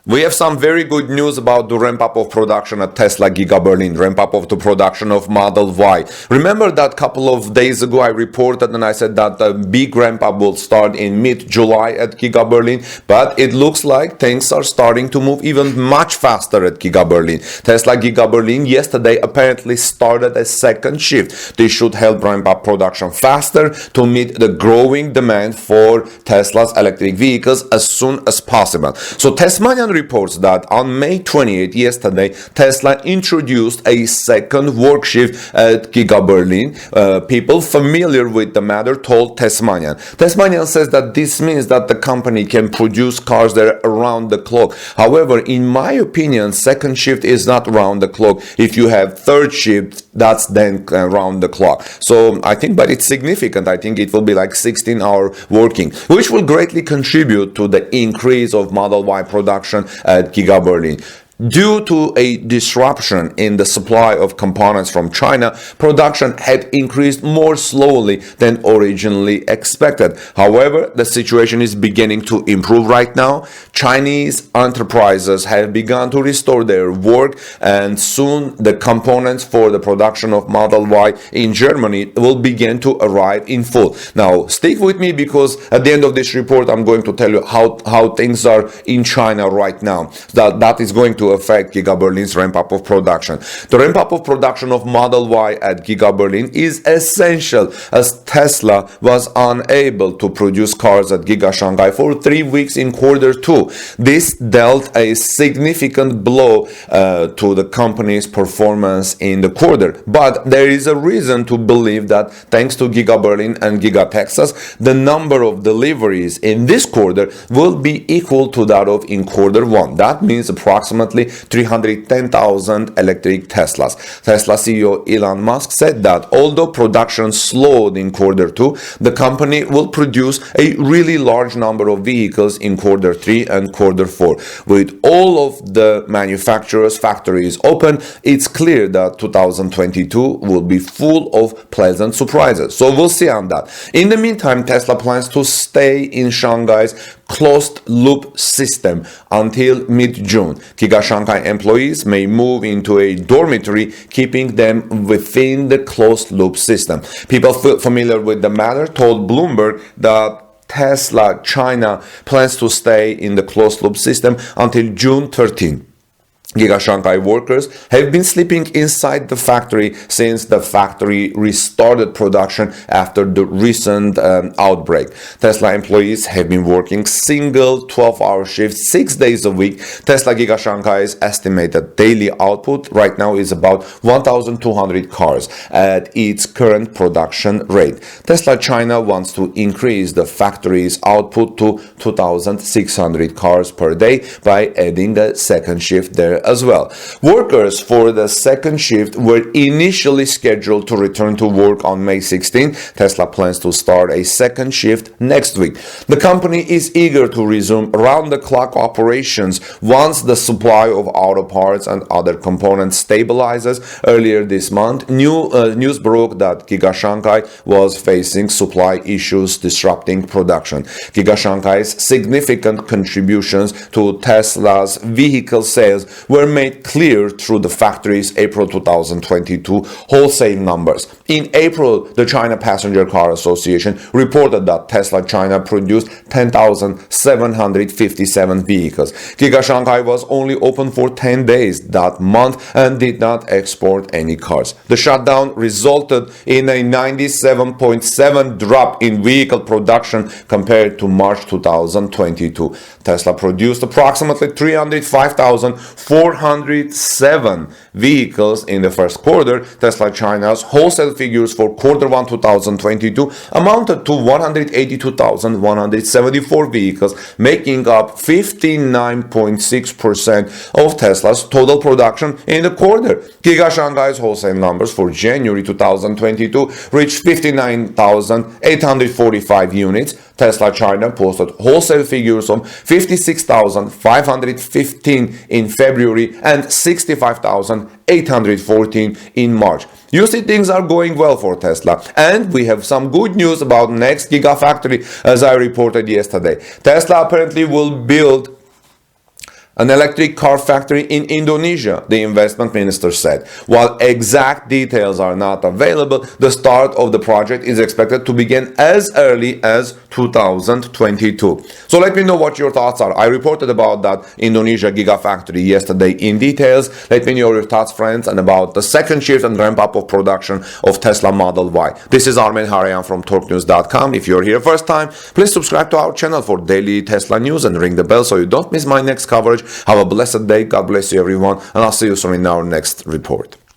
We have some very good news about the ramp-up of production at Tesla Giga Berlin, ramp-up of the production of Model Y. Remember that a couple of days ago I reported and I said that the big ramp-up will start in mid-July at Giga Berlin, but it looks like things are starting to move even much faster at Giga Berlin. Tesla Giga Berlin yesterday apparently started a second shift. This should help ramp up production faster to meet the growing demand for Tesla's electric vehicles as soon as possible. So Tesmanian reports that on May 28th, yesterday, Tesla introduced a second work shift at Giga Berlin. People familiar with the matter told Tesmanian. Tesmanian says that this means that the company can produce cars there around the clock. However, in my opinion, second shift is not around the clock. If you have third shift, that's then around the clock. So I think, but it's significant. I think it will be like 16-hour working, which will greatly contribute to the increase of Model Y production at Giga Berlin. Due to a disruption in the supply of components from China, production had increased more slowly than originally expected. However, the situation is beginning to improve right now. Chinese enterprises have begun to restore their work, and soon the components for the production of Model Y in Germany will begin to arrive in full. Now, stick with me because at the end of this report, I'm going to tell you how things are in China right now. That is going to affect Giga Berlin's ramp-up of production. The ramp-up of production of Model Y at Giga Berlin is essential as Tesla was unable to produce cars at Giga Shanghai for 3 weeks in Q2. This dealt a significant blow to the company's performance in the quarter. But there is a reason to believe that thanks to Giga Berlin and Giga Texas, the number of deliveries in this quarter will be equal to that of in Q1. That means approximately 310,000 electric Teslas. Tesla CEO Elon Musk said that although production slowed in Q2, the company will produce a really large number of vehicles in Q3 and Q4. With all of the manufacturers' factories open, it's clear that 2022 will be full of pleasant surprises. So we'll see on that. In the meantime, Tesla plans to stay in Shanghai's closed-loop system until mid-June. Giga Shanghai employees may move into a dormitory, keeping them within the closed-loop system. People familiar with the matter told Bloomberg that Tesla China plans to stay in the closed-loop system until June 13. Giga Shanghai workers have been sleeping inside the factory since the factory restarted production after the recent outbreak. Tesla employees have been working single 12-hour shifts 6 days a week. Tesla Giga Shanghai's estimated daily output right now is about 1,200 cars at its current production rate. Tesla China wants to increase the factory's output to 2,600 cars per day by adding a second shift there as well. Workers for the second shift were initially scheduled to return to work on May 16. Tesla plans to start a second shift next week. The company is eager to resume round-the-clock operations once the supply of auto parts and other components stabilizes. Earlier this month, news broke that Giga Shanghai was facing supply issues disrupting production. Giga Shanghai's significant contributions to Tesla's vehicle sales were made clear through the factory's April 2022 wholesale numbers. In April, the China Passenger Car Association reported that Tesla China produced 10,757 vehicles. Giga Shanghai was only open for 10 days that month and did not export any cars. The shutdown resulted in a 97.7% drop in vehicle production compared to March 2022. Tesla produced approximately 305,407 vehicles in the first quarter. Tesla China's wholesale figures for Q1 2022 amounted to 182,174 vehicles, making up 59.6% of Tesla's total production in the quarter. Giga Shanghai's wholesale numbers for January 2022 reached 59,845 units. Tesla China posted wholesale figures of 56,515 in February and 65,814 in March. You see, things are going well for Tesla, and we have some good news about next Gigafactory, as I reported yesterday. Tesla apparently will build an electric car factory in Indonesia, the investment minister said. While exact details are not available, the start of the project is expected to begin as early as 2022. So let me know what your thoughts are. I reported about that Indonesia gigafactory yesterday in details. Let me know your thoughts, friends, and about the second shift and ramp up of production of Tesla Model Y. This is Armen Harayan from TalkNews.com. If you're here first time, please subscribe to our channel for daily Tesla news and ring the bell so you don't miss my next coverage. Have a blessed day. God bless you, everyone, and I'll see you soon in our next report.